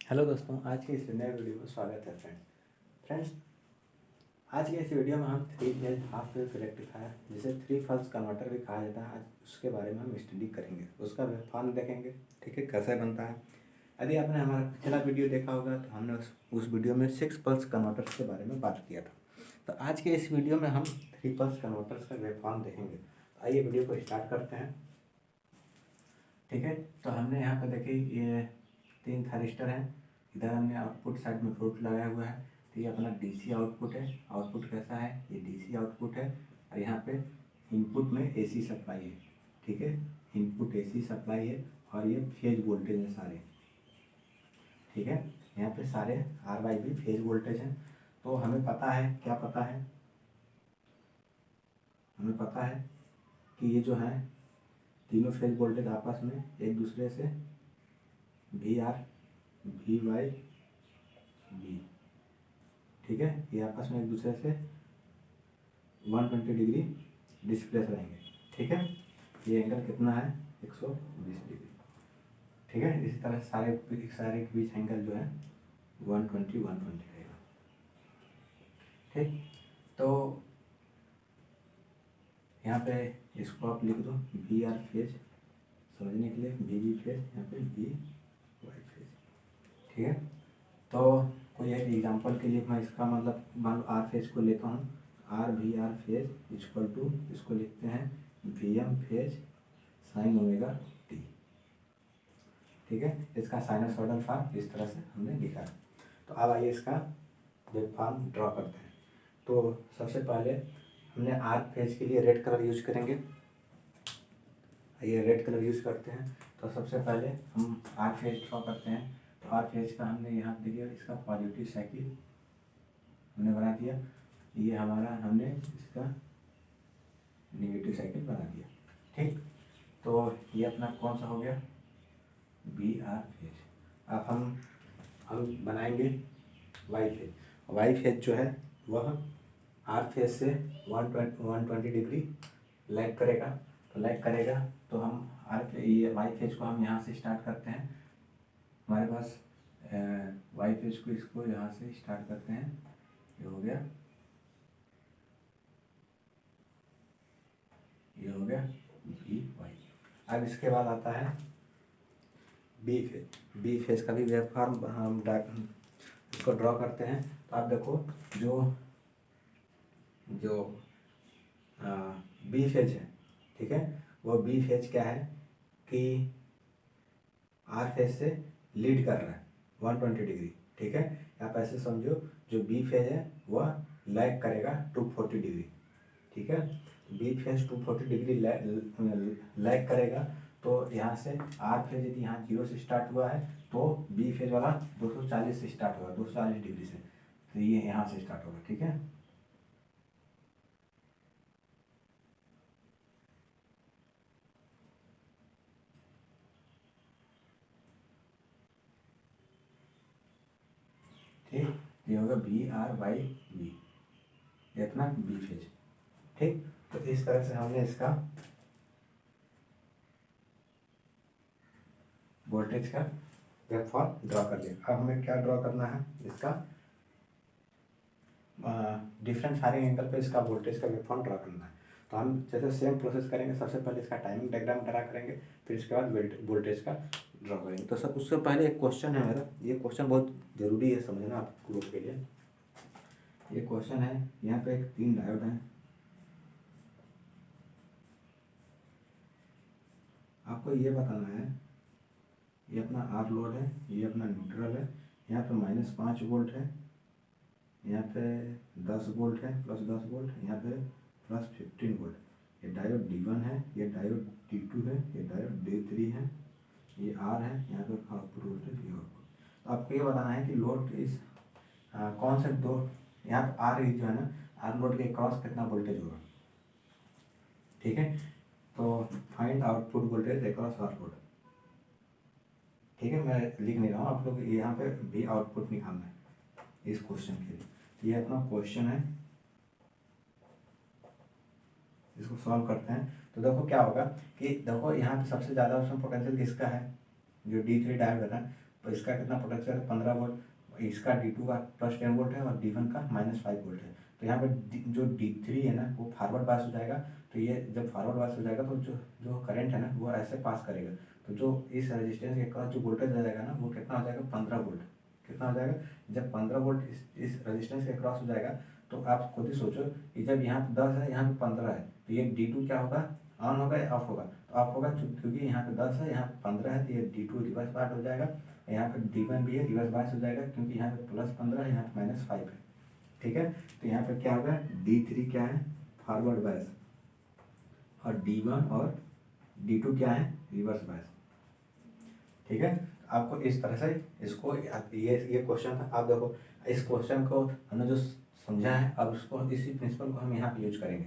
Hello दोस्तों, आज की इस नए वीडियो में स्वागत है फ्रेंड्स। आज के इस वीडियो में हम 3 फेज हाफ वेव रेक्टिफायर जिसे 3 पल्स कन्वर्टर भी कहा जाता है, आज उसके बारे में हम स्टडी करेंगे, उसका वेवफॉर्म देखेंगे, ठीक है, कैसे बनता है। यदि आपने हमारा पिछला वीडियो देखा होगा तो हमने उस वीडियो में 6 पल्स कन्वर्टर्स के बारे में बात किया था। तो आज के इस वीडियो में हम 3 पल्स कन्वर्टर्स का वेवफॉर्म देखेंगे। आइए वीडियो को स्टार्ट करते हैं। ठीक है, तो हमने यहाँ पर देखिए ये 3 थारिस्टर हैं। इधर हमने आउटपुट साइड में फ्रूट लगाया हुआ है। तो ये अपना डीसी आउटपुट है। आउटपुट कैसा है? ये डीसी आउटपुट है। और यहाँ पे इनपुट में एसी सप्लाई है। ठीक है, इनपुट एसी सप्लाई है और ये फेज वोल्टेज है सारे। ठीक है, यहाँ पे सारे आर वाई भी फेज वोल्टेज हैं। तो हमें पता है, क्या पता है? हमें पता है कि ये जो है तीनों फेज वोल्टेज आपस में एक दूसरे से V R V Y V, ठीक है, ये आपस में एक दूसरे से 120 डिग्री डिस्प्लेस रहेंगे। ठीक है, ये एंगल कितना है? 120 डिग्री। ठीक है, इसी तरह सारे के बीच एंगल जो है 120 रहेगा। ठीक, तो यहाँ पे इसको आप लिख दो वी आर फेज, समझने के लिए वी फेज, यहाँ पे वी वाई फेज। ठीक है, तो कोई एक एग्जांपल के लिए मैं इसका मतलब मान लो आर फेज को लेता हूँ। R V R phase equal to, इसको लिखते हैं V M phase sine omega T. ठीक है, इसका साइनसॉइडल फॉर्म इस तरह से हमने लिखा है। तो अब आइए इसका वेव फॉर्म ड्रॉ करते हैं। तो सबसे पहले हमने आर फेज के लिए रेड कलर यूज करेंगे। ये रेड कलर यूज करते हैं। तो सबसे पहले हम आर फेज ड्रॉ करते हैं। तो आर फेज का हमने यहाँ देखिए इसका पॉजिटिव साइकिल हमने बना दिया। ये हमारा हमने इसका नेगेटिव साइकिल बना दिया। ठीक, तो ये अपना कौन सा हो गया? B R phase. अब हम बनाएंगे वाई फेज। वाई फेज जो है वह आर फेज से 120 डिग्री लैग करेगा। तो लैग करेगा तो हम ये वाई फेज को हम यहाँ से स्टार्ट करते हैं। हमारे पास वाई फेज को इसको यहाँ से स्टार्ट करते हैं। ये हो गया, ये हो गया बी वाई। अब इसके बाद आता है बी फेज। बी फेज का भी वेव फॉर्म हम इसको ड्रॉ करते हैं। तो आप देखो जो जो बी फेज है, ठीक है, वो बी फेज क्या है कि आर फेज से लीड कर रहा है 120 डिग्री। ठीक है, आप ऐसे समझो जो बी फेज है वह लैग करेगा 240 डिग्री। ठीक है, बी फेज 240 डिग्री लैग करेगा। तो यहाँ से आर फेज यदि यहाँ 0 से स्टार्ट हुआ है तो बी फेज वाला 240 से स्टार्ट होगा, 240 डिग्री से। तो ये यहाँ से स्टार्ट होगा। ठीक है, ठीक, ये होगा बी आर वाई बी, ये अपना बी फेज। ठीक, तो इस तरह से हमने इसका वोल्टेज का वेवफॉर्म ड्रॉ कर लिया। अब हमें क्या ड्रॉ करना है? इसका डिफरेंट फायरिंग एंगल पे इसका वोल्टेज का वेवफॉर्म ड्रॉ करना है। तो हम जैसे सेम प्रोसेस करेंगे। सबसे पहले इसका टाइमिंग डायग्राम ड्रा करेंगे, फिर इसके बाद वोल्टेज का ड्रॉ करेंगे। तो सब उससे पहले एक क्वेश्चन है मेरा, ये क्वेश्चन बहुत ज़रूरी है समझना आप लोगों के लिए। ये क्वेश्चन है, यहाँ पे एक 3 डायोड हैं। आपको ये बताना है, ये अपना आर लोड है, ये अपना न्यूट्रल है, यहाँ पे -5 वोल्ट है, यहाँ पे 10 वोल्ट है, +10 वोल्ट, यहाँ पे +15 वोल्ट। ये डायोड D1 है, ये डायोड D2 है, ये डायोड D3 है, ये R है, यहाँ पे आउटपुट वोल्टेज ये आउटपुट। तो आपको ये बताना है कि लोड इस कौन से दो, यहाँ पे आर जो है ना, आर लोड के क्रॉस कितना वोल्टेज होगा। ठीक है, तो find output voltage across R load. ठीक है, मैं लिख नहीं रहा हूँ, आप लोग यहाँ पे भी आउटपुट निकालना है इस क्वेश्चन के लिए। ये अपना क्वेश्चन है, इसको सॉल्व करते हैं। तो देखो क्या होगा कि देखो यहाँ पे सबसे ज़्यादा उसमें पोटेंशियल किसका है? जो D3 डायोड है ना, तो इसका कितना पोटेंशियल है 15 वोल्ट, इसका D2 का +10 वोल्ट है और D1 का -5 वोल्ट है। तो यहाँ पे जो D3 है ना वो फॉरवर्ड बायस हो जाएगा। तो ये जब फॉरवर्ड बायस हो जाएगा तो जो जो करंट है ना वो ऐसे पास करेगा। तो जो इस रेजिस्टेंस के क्रॉस जो वोल्टेज आ जाएगा ना वो कितना हो जाएगा 15 वोल्ट। कितना हो जाएगा, जब 15 वोल्ट इस रेजिस्टेंस के क्रॉस हो जाएगा तो आप खुद ही सोचो कि जब यहाँ पे 10 है यहाँ पे 15 है तो ये D2 क्या होगा, ऑन होगा या ऑफ होगा। तो ऑफ होगा क्योंकि यहाँ पे 10 है यहाँ पे 15 है, तो ये D2 रिवर्स बायस हो जाएगा। यहाँ पे D1 भी है रिवर्स बायस हो जाएगा क्योंकि यहाँ पे +15 है यहाँ पे -5 है। ठीक है, तो यहाँ पे क्या होगा D3 क्या है फॉरवर्ड बायस और D1 और D2 क्या है रिवर्स बायस। ठीक है, आपको इस तरह से इसको ये क्वेश्चन था। आप देखो इस क्वेश्चन को हमने जो समझा है अब उसको इसी प्रिंसिपल को हम यहाँ पे यूज करेंगे।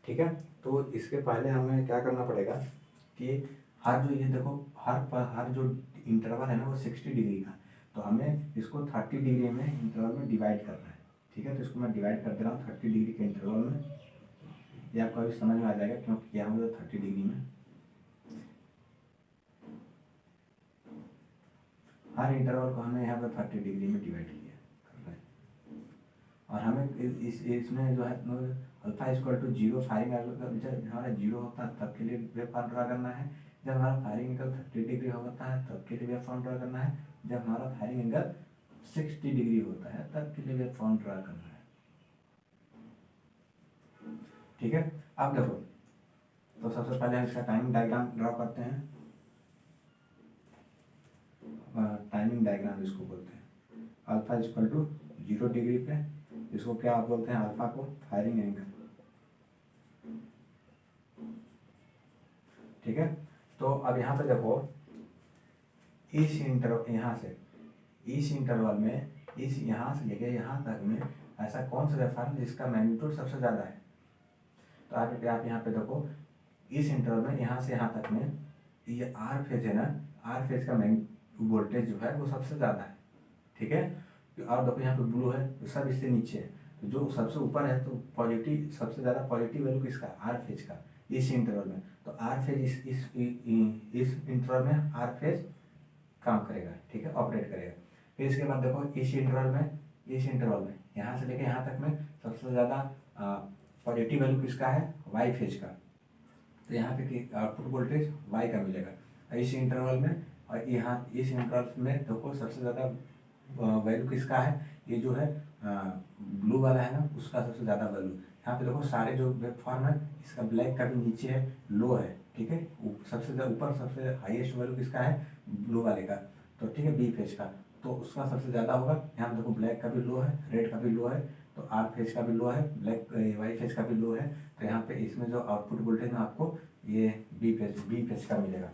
ठीक है, तो इसके पहले हमें क्या करना पड़ेगा कि हर जो ये देखो हर जो इंटरवल है ना वो 60 डिग्री का, तो हमें इसको 30 डिग्री में इंटरवल में डिवाइड करना है। ठीक है, तो इसको मैं डिवाइड कर दे रहा हूँ 30 डिग्री के इंटरवल में। ये आपको अभी समझ में आ जाएगा क्योंकि किया हूँ 30 डिग्री में। हर इंटरवल को हमने यहाँ पर 30 डिग्री में डिवाइड किया करना है। और हमें इसमें जो है अल्फा इक्वल टू 0 फायरिंग जब हमारा 0 होता है तब के लिए वेव फॉर्म ड्रा करना है, जब हमारा फायरिंग एंगल 30 डिग्री होता है तब के लिए वेव फॉर्म ड्रा करना है, जब हमारा फायरिंग एंगल 60 डिग्री होता है तब के लिए वेव फॉर्म ड्रा करना है। ठीक है, अब देखो तो सबसे पहले हम इसका टाइमिंग डायग्राम ड्रा करते हैं। टाइमिंग डायग्राम इसको बोलते हैं। अल्फा इक्वल टू 0 डिग्री पे इसको क्या आप बोलते हैं, अल्फा को फायरिंग एंगल। ठीक है, तो अब यहाँ पे देखो इस इंटरवल में इस यहाँ से लेके यहाँ तक में ऐसा कौन सा वेवफॉर्म जिसका मैग्नीट्यूड सबसे ज़्यादा है। तो आप यहाँ पे देखो इस इंटरवल में यहाँ से यहाँ तक में ये आर फेज है ना, आर फेज का वोल्टेज जो है वो सबसे ज़्यादा है। ठीक है, और देखो यहाँ पे ब्लू है तो सब इससे नीचे है, तो जो सबसे ऊपर है तो पॉजिटिव सबसे ज़्यादा पॉजिटिव वैल्यू किसका, आर फेज का इस इंटरवल में। तो आर फेज इस इंटरवल में आर फेज काम करेगा। ठीक है, ऑपरेट करेगा। फिर इसके बाद देखो इस इंटरवल में यहाँ से लेके यहाँ तक में सबसे ज़्यादा पॉजिटिव वैल्यू किसका है, वाई फेज का। तो यहाँ पे आउटपुट वोल्टेज वाई का मिलेगा इस इंटरवल में। और यहाँ इस इंटरवल में देखो सबसे ज़्यादा वैल्यू किसका है, ये जो है ब्लू वाला है ना उसका सबसे ज़्यादा वैल्यू। यहाँ पे देखो सारे जो वेव फॉर्म है इसका ब्लैक का भी नीचे है लो है। ठीक है, सबसे ऊपर सबसे हाईएस्ट वैल्यू किसका है, ब्लू वाले का। तो ठीक है, बी फेज का तो उसका सबसे ज़्यादा होगा। यहाँ पे देखो ब्लैक का भी लो है, रेड का भी लो है, तो आर फेज का भी लो है, ब्लैक वाई फेज का भी लो है। तो यहाँ पे इसमें जो आउटपुट वोल्टेज में आपको ये बी फेज का मिलेगा।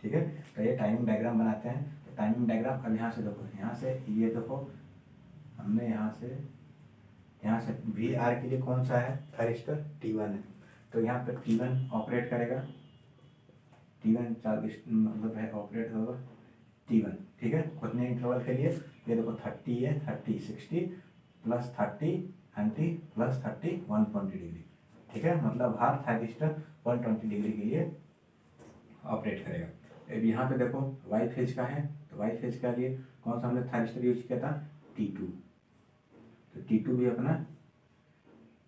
ठीक है, तो ये टाइमिंग डायग्राम बनाते हैं। तो टाइमिंग डायग्राम अब यहाँ से देखो, यहाँ से ये देखो हमने यहाँ से वी आर के लिए कौन सा है थरिस्टर T1 है। तो यहाँ पे T1 ऑपरेट करेगा, T1 मतलब है ऑपरेट होगा T1। ठीक है, कितने इंटरवल के लिए, ये देखो 30 है, 30 60 +30 90 +30 120 डिग्री। ठीक है, मतलब हर थरिस्टर 120 डिग्री के लिए ऑपरेट करेगा। अब यहाँ पे देखो वाई फेज का है, तो वाई फेज के लिए कौन सा हमने थरिस्टर यूज किया था, T2। तो T2 भी अपना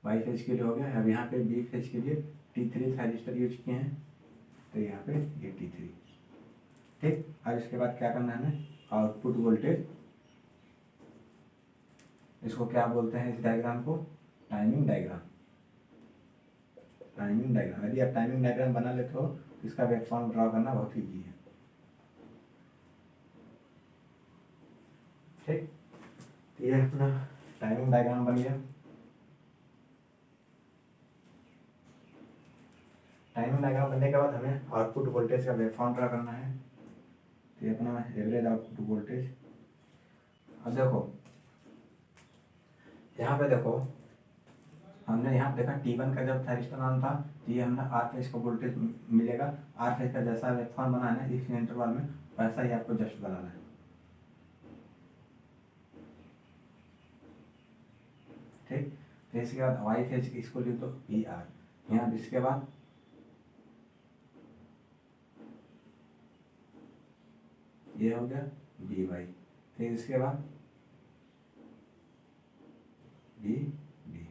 वाई फेज के लिए हो गया। अब यहाँ पे बी फेज के लिए T3 थरिस्टर यूज किए हैं, तो यहाँ पे ये T3। ठीक, अब इसके बाद क्या करना है हमें, आउटपुट वोल्टेज, इसको क्या बोलते हैं इस डायग्राम को, टाइमिंग डायग्राम। टाइमिंग डायग्राम यदि आप टाइमिंग डायग्राम बना लेते हो तो इसका वेव फॉर्म ड्रा करना बहुत ईजी है। ठीक, तो ये अपना टाइमिंग डायग्राम बन गया। टाइमिंग डायग्राम बनने के बाद हमें आउटपुट वोल्टेज का वेव फॉर्म ड्रा करना है। तो ये अपना एवरेज आउटपुट वोल्टेज। अब देखो यहाँ पे देखो हमने यहाँ देखा T1 का जब थरिस्टर ऑन था तो ये हमने आर फेज का वोल्टेज मिलेगा। आर फेज का जैसा वेव फॉर्म बनाना है इस इंटरवल में वैसा ही आपको जस्ट बनाना है। ठीक, तो इसके बाद वाई फेज इसको लिख दो पी आर। यहाँ इसके बाद ये हो गया बी वाई, फिर इसके बाद बी बी।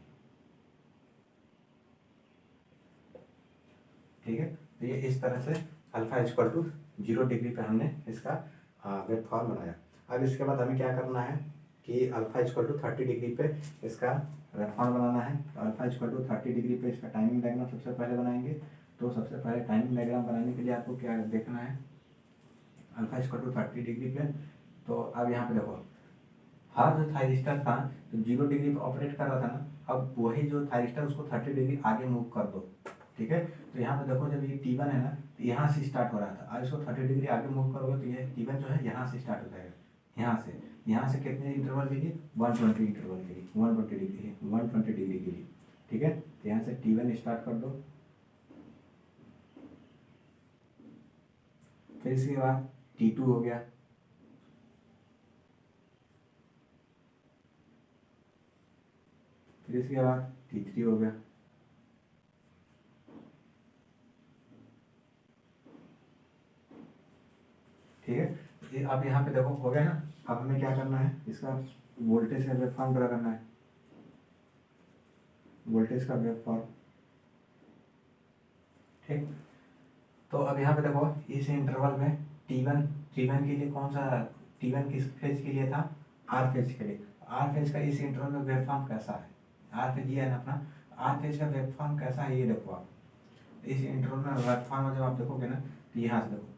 ठीक है, तो ये इस तरह से अल्फा इक्वल टू 0 डिग्री पे हमने इसका वेब फॉर्म बनाया। अब इसके बाद हमें क्या करना है कि अल्फा इक्वल टू 30 डिग्री पे इसका वेब फॉर्म बनाना है। अल्फा इक्वल टू 30 डिग्री पे इसका टाइमिंग डायग्राम सबसे पहले बनाएंगे। तो सबसे पहले टाइमिंग डायग्राम बनाने के लिए आपको क्या देखना है, अल्फा इक्वल टू 30 डिग्री पे। तो अब यहाँ पे देखो, हर जो थायरिस्टर था तो 0 डिग्री पे ऑपरेट कर रहा था ना, अब वही जो थायरिस्टर उसको 30 डिग्री आगे मूव कर दो। ठीक है, तो यहाँ पे देखो जब ये T1 है ना, तो यहाँ से स्टार्ट हो रहा था, अब इसको 30 डिग्री आगे मूव करोगे तो ये T1 जो है यहाँ से स्टार्ट हो जाएगा। यहाँ से कितने इंटरवल के लिए, 120 इंटरवल के लिए, 120 डिग्री, 120 डिग्री के लिए। ठीक है, तो यहाँ से T1 स्टार्ट कर दो, फिर इसके बाद T2 हो गया, फिर इसके बाद T3 हो गया। ठीक है, ये अब यहाँ पे देखो हो गया ना। अब हमें क्या करना है, इसका वोल्टेज का वेव फॉर्म ड्रा करना है, वोल्टेज का वेव फॉर्म। ठीक, तो अब यहाँ पे देखो इस इंटरवल में T1 के लिए कौन सा, T1 किस फेज के लिए था, आर फेज के लिए। आर फेज का इस इंटरवल में वेव फॉर्म कैसा है, आर फेज ये है ना अपना, आर फेज का वेव फॉर्म कैसा है ये देखो आप। इस इंटरवल में वेव फॉर्म जब आप देखोगे ना, तो यहाँ से देखो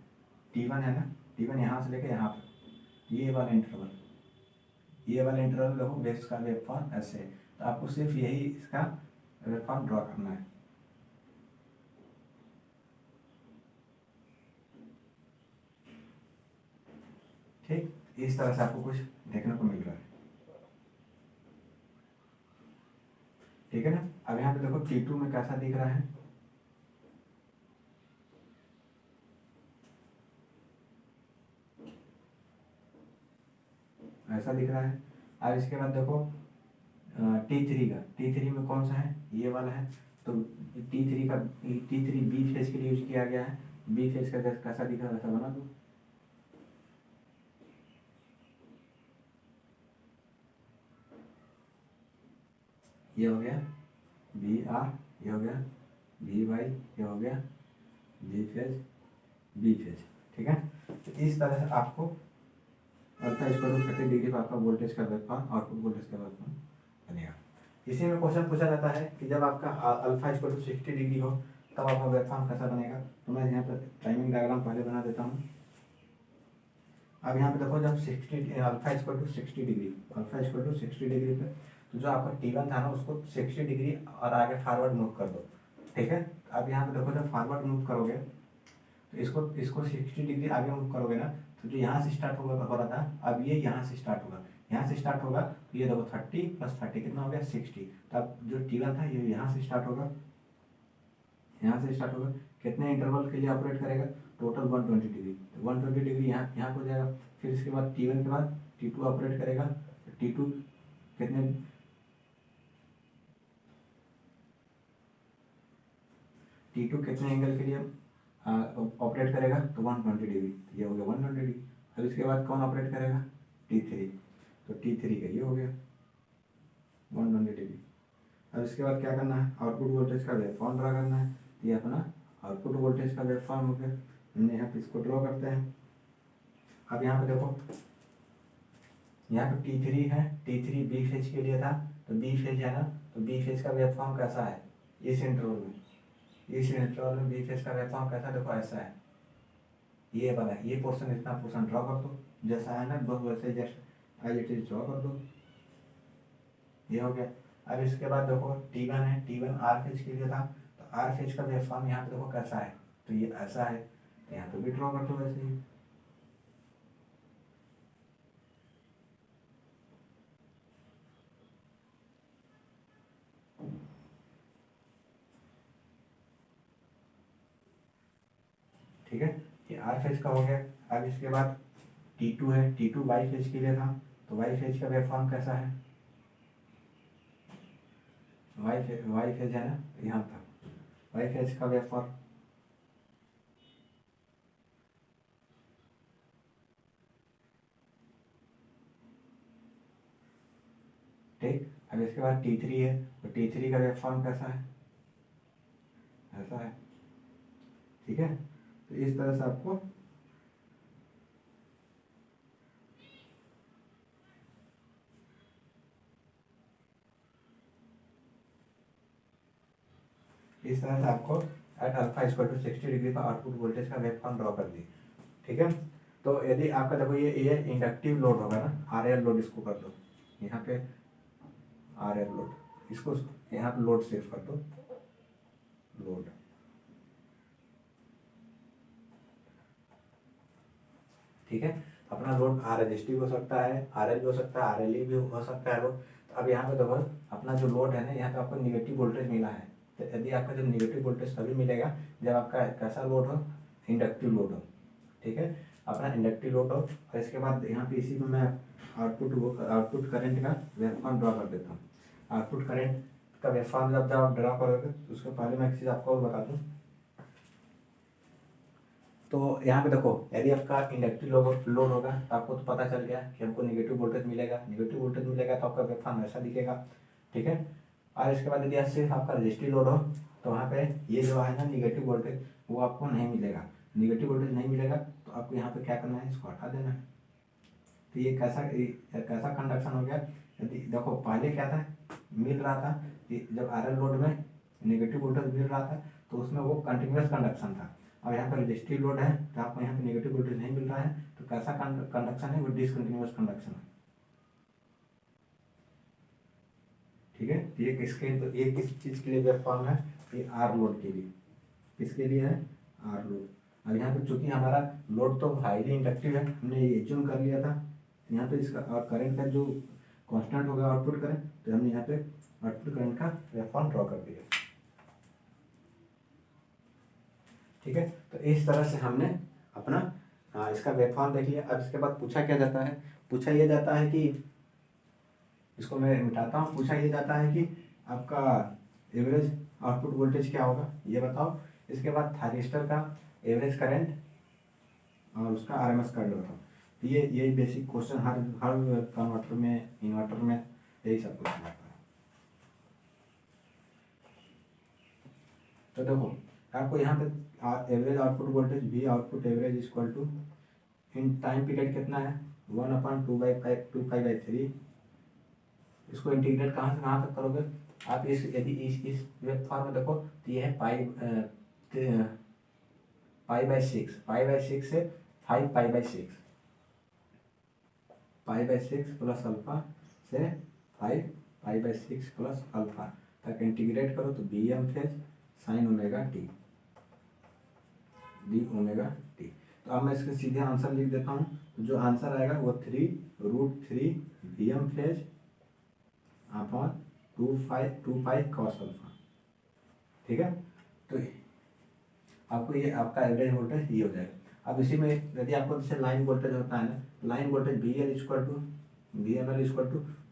T1 है ना, T1 यहाँ से लेके यहाँ पर ये वाला इंटरवल, ये वाला इंटरवल देखो बेस का वेव फॉर्म ऐसे है। तो आपको सिर्फ यही इसका वेव फॉर्म ड्रॉ करना है। ठीक, इस तरह से आपको कुछ देखने को मिल रहा है। ठीक है ना, अब यहाँ पे देखो T2 में कैसा दिख रहा है, ऐसा दिख रहा है। अब इसके बाद देखो T3 का, T3 में कौन सा है, ये वाला है। तो T3 बी फेज के लिए यूज किया गया है। बी फेज का कैसा दिखा वैसा बना दो। ये हो गया बी आर, ये हो गया बी वाई, ये हो गया बी फेज बी फेज। ठीक है, तो इस तरह से आपको अल्फा इक्वल टू 30 डिग्री पर आपका वोल्टेज का वेव फॉर्म, आउटपुट वोल्टेज का वेव फॉर्म बनेगा। इसी में क्वेश्चन पूछा जाता है कि जब आपका अल्फा इक्वल टू 60 डिग्री हो तब आपका वेव फॉर्म कैसा बनेगा। तो मैं यहाँ पर टाइमिंग डायग्राम पहले बना देता हूँ। अब यहाँ पे देखो जब 60 alpha equal to 60 degree, alpha equal to 60 degree पे, तो जो आपका T1 था ना उसको 60 डिग्री और आगे फॉरवर्ड मूव कर दो। ठीक है, अब यहाँ पे देखो जब फॉरवर्ड मूव करोगे तो इसको 60 डिग्री आगे मूव करोगे ना, तो जो यहाँ से स्टार्ट होगा हो रहा था, अब ये यहाँ से स्टार्ट होगा, यहाँ से स्टार्ट होगा तो ये देखो 30 + 30 कितना हो गया 60। तब जो T1 था ये यहाँ से स्टार्ट होगा, यहाँ से स्टार्ट होगा, कितने इंटरवल के लिए ऑपरेट करेगा, टोटल 120 डिग्री। तो 120 डिग्री यहाँ हो जाएगा। फिर इसके बाद T1 के बाद T2 ऑपरेट करेगा, T2 कितने, T2 कितने एंगल के लिए ऑपरेट करेगा, तो 120 डिग्री, ये हो गया 120 डिग्री। अब इसके बाद कौन ऑपरेट करेगा, T3, तो T3 का ये हो गया 120 डिग्री। अब इसके बाद क्या करना है, आउटपुट वोल्टेज का वेव फॉर्म ड्रा करना है। ये अपना आउटपुट वोल्टेज का वेव फॉर्म हो गया, हमने यहाँ पे इसको ड्रॉ करते हैं। अब यहाँ पे देखो यहाँ पे T3 है, T3 बी फेज के लिए था, तो बी फेज है ना, तो बी फेज का वेव फॉर्म कैसा है, इस इंटरवल में, इस इंटरवल में बी फेज का वेव फॉर्म कैसा, देखो ऐसा है, ये वाला ये पोर्शन, इतना पोर्शन ड्रॉ कर दो, जैसा है ना बस वैसे just as it is draw कर दो, ये हो गया। अब इसके बाद देखो T1 है, T1 आर फेज के लिए था, तो आर फेज का वेव फॉर्म यहाँ पे देखो कैसा है, तो ये ऐसा है, तो यहाँ पे भी ड्रॉ कर दो वैसे ही। ठीक है, ये आर फेज का हो गया। अब इसके बाद T2 है, T2 वाई फेज के लिए था, तो वाई फेज का वेव फॉर्म कैसा है, वाई फेज है ना, यहाँ तक वाई फेज का वेव फॉर्म, ठीक। अब इसके बाद T3 है, तो T3 का वेव फॉर्म कैसा है, ऐसा है। ठीक है, तो इस तरह से आपको at alpha equal to 60 degree का आउटपुट वोल्टेज का वेव फॉर्म ड्रॉ कर दिए। ठीक है, तो यदि आपका देखो ये इंडक्टिव लोड होगा ना, RL लोड, इसको कर दो यहाँ पे RL लोड, इसको यहाँ पे लोड सेव कर दो, लोड। ठीक है, अपना लोड RLST हो सकता है, RL भी हो सकता है, RLE भी हो सकता है लोड। तो अब यहाँ पे देखो अपना जो लोड है ना, यहाँ पे आपको निगेटिव वोल्टेज मिला है। तो यदि आपका जब निगेटिव वोल्टेज तभी मिलेगा जब आपका कैसा लोड हो, इंडक्टिव लोड हो। ठीक है, अपना इंडक्टिव लोड हो, और इसके बाद यहाँ पे इसी में मैं आउटपुट करंट का वेवफॉर्म ड्रॉ कर देता हूँ। आउटपुट करंट का वेवफॉर्म जब आप ड्रॉ करोगे तो उसके पहले मैं एक चीज़ आपको और बता दूँ। तो यहाँ पे देखो यदि आपका इंडक्टिव लोड होगा तो आपको तो पता चल गया कि हमको निगेटिव वोल्टेज मिलेगा, निगेटिव वोल्टेज मिलेगा तो आपका वेवफॉर्म ऐसा दिखेगा। ठीक है, और इसके बाद यदि सिर्फ आपका रजिस्टिव लोड हो तो वहाँ पे ये जो है ना निगेटिव वोल्टेज, वो आपको नहीं मिलेगा। निगेटिव वोल्टेज नहीं मिलेगा तो आपको यहाँ पे क्या करना है, इसको हटा देना है। तो ये कैसा कंडक्शन हो गया। यदि देखो पहले क्या था, मिल रहा था कि जब RL लोड में नेगेटिव वोल्टेज मिल रहा था तो उसमें वो कंटिन्यूस कंडक्शन था। अब यहाँ पर रजिस्टिव लोड है तो आपको यहाँ पे नेगेटिव वोल्टेज नहीं मिल रहा है, तो कैसा कंडक्शन है, वो डिसकंटिन्यूस कंडक्शन है। ठीक है, तो ये किस चीज़ के लिए वेव फॉर्म है, ये R लोड के लिए। किसके लिए है, R लोड। अब यहाँ पे चूंकि हमारा लोड तो हाईली इंडक्टिव है, हमने ये एज्यूम कर लिया था, यहाँ पे इसका और करंट का जो कांस्टेंट होगा आउटपुट करंट, तो हमने यहाँ पे आउटपुट करंट का वेवफॉर्म ड्रॉ कर दिया। ठीक है, तो इस तरह से हमने अपना इसका वेवफॉर्म देख लिया। अब इसके बाद पूछा क्या जाता है, पूछा ये जाता है कि, इसको मैं मिटाता हूँ, पूछा ये जाता है कि आपका एवरेज आउटपुट वोल्टेज क्या होगा ये बताओ। इसके बाद थायरिस्टर का एवरेज करंट और उसका RMS करंट बताओ। तो ये बेसिक क्वेश्चन हर कन्वर्टर में, इन्वर्टर में यही सब कुछ आता है। तो देखो आपको यहाँ पे average output voltage V output average equal to in time period कितना है, 1/2 इसको इंटीग्रेट कहाँ से कहाँ तक करोगे आप, यदि इस वेव फॉर्म में देखो तो ये है पाई बाई सिक्स से 5 pi by 6, pi by 6 plus alpha से 5 पाई बाई 6 प्लस अल्फा तक इंटीग्रेट करो तो BM phase sine omega T D omega T. तो अब मैं इसके सीधे आंसर लिख देता हूँ, तो जो आंसर आएगा वो 3√3 BM phase upon 2 pi cos alpha. ठीक है, तो आपको ये आपका एवरेज वोल्टेज ये हो जाएगा। अब इसी में यदि आपको जैसे लाइन वोल्टेज होता है ना, line voltage VML equal to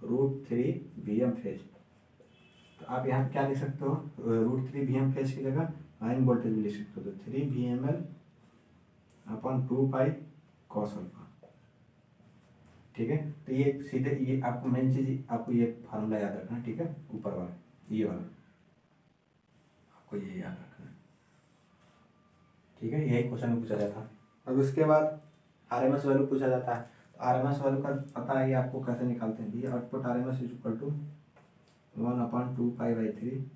√3 VM phase. तो आप यहाँ पे क्या लिख सकते हो, √3 VM फेज की जगह लाइन वोल्टेज भी लिख सकते हो, तो 3 VML upon 2 pi cos alpha. ठीक है, तो ये सीधे ये आपको मेन चीज आपको ये फार्मूला याद रखना है। ठीक है, ऊपर वाला ये वाला आपको ये याद रखना है। ठीक है, यही क्वेश्चन पूछा जाता है। अब उसके बाद RMS वैल्यू पूछा जाता है। तो RMS वैल्यू का पता है कि आपको कैसे निकालते हैं, ये आउटपुट RMS इक्वल टू 1/2 पाई/3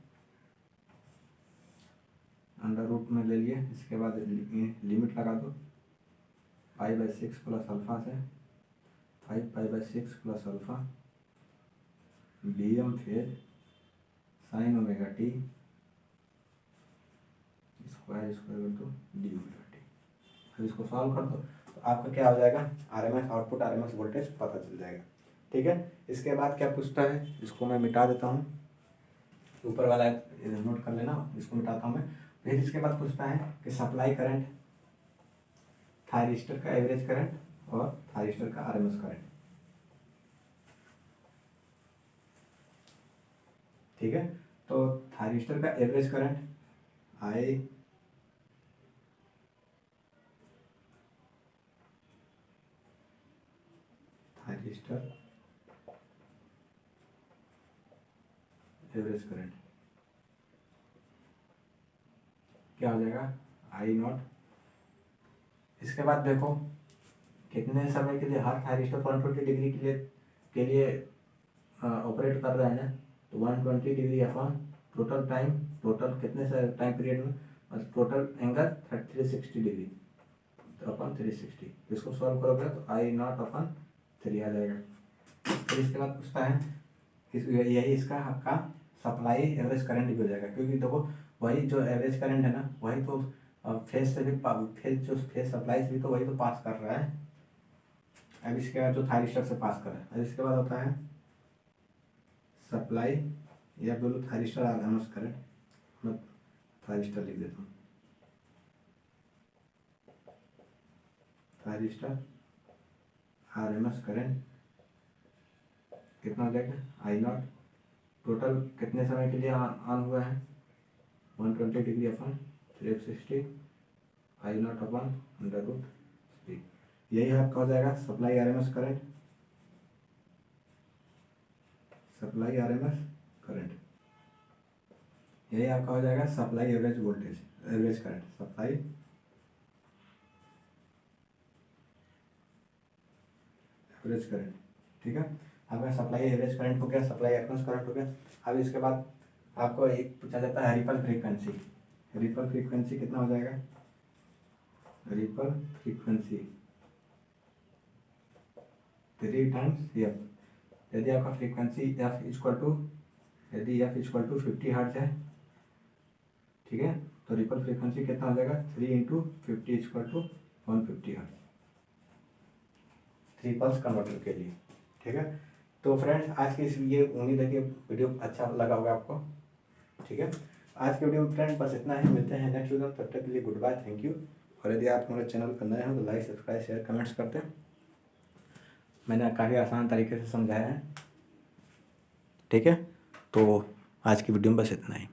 अंडर रूट में ले लिए। इसके बाद लिमिट लगा दो पाई/6 प्लस अल्फा से 5 पाई/6 plus alpha BM phase sine omega T square कर दो डी ओमेगा टी। अब इसको सॉल्व कर दो तो आपका क्या हो जाएगा, RMS आउटपुट RMS वोल्टेज पता चल जाएगा। ठीक है, इसके बाद क्या पूछता है, इसको मैं मिटा देता हूँ, ऊपर वाला नोट कर लेना, इसको मिटाता हूँ मैं। फिर इसके बाद पूछता है कि सप्लाई करंट, थायरिस्टर का एवरेज करंट और थायरिस्टर का RMS करंट। ठीक है, तो थायरिस्टर का average current I thyristor average current क्या हो जाएगा आई नॉट। इसके बाद देखो कितने समय के लिए हर थायरिस्टर 120 डिग्री के लिए ऑपरेट कर रहे हैं, तो 120 degree upon total time, total कितने से टाइम पीरियड में, टोटल एंगल 360 डिग्री तो अपन 360, इसको सॉल्व करोगे तो आई नॉट अपन 3 आ जाएगा। फिर इसके बाद पूछता है यही इसका आपका सप्लाई एवरेज करंट भी हो जाएगा, क्योंकि देखो वही जो एवरेज करंट है ना वही तो फेज से भी फेज सप्लाई से भी तो वही तो पास कर रहा है। अब इसके बाद जो थायरिस्टर से पास कर रहा है, अब इसके बाद होता है सप्लाई या बोलो थायरिस्टर आरएमएस करंट, मैं थायरिस्टर लिख देता हूँ, थायरिस्टर आरएमएस करंट कितना हो जाएगा आई नॉट, टोटल कितने समय के लिए ऑन हुआ है 120 डिग्री अपन 360 आई नॉट अपन √3, यही आपका हो जाएगा supply RMS current, supply RMS current, यही आपका हो जाएगा supply average voltage average current, supply average current. ठीक है, आपका सप्लाई एवरेज करंट हो गया, सप्लाई आरएमएस करंट हो गया। अब इसके बाद आपको एक पूछा जाता है रिपल फ्रीक्वेंसी, रिपल फ्रीक्वेंसी कितना हो जाएगा, रिपल फ्रीक्वेंसी 3 टाइम्स एफ, यदि आपका फ्रीक्वेंसी एफ इक्वल टू, यदि एफ इक्वल टू 50 हर्ट्ज है, ठीक है, तो रिपल फ्रीक्वेंसी कितना हो जाएगा 3 into 50 equal to 150 hertz, 3 pulse converter के लिए। ठीक है, तो फ्रेंड्स आज की इस ये उम्मीद है कि वीडियो अच्छा लगा होगा आपको। ठीक है, आज के वीडियो में फ्रेंड बस इतना ही, मिलते हैं नेक्स्ट वीडियो, तब तक के लिए गुड बाय, थैंक यू। और यदि आप हमारे चैनल पर नए हो तो लाइक सब्सक्राइब शेयर कमेंट्स करते हैं, मैंने काफ़ी आसान तरीके से समझाया है। ठीक है, तो आज की वीडियो में बस इतना ही।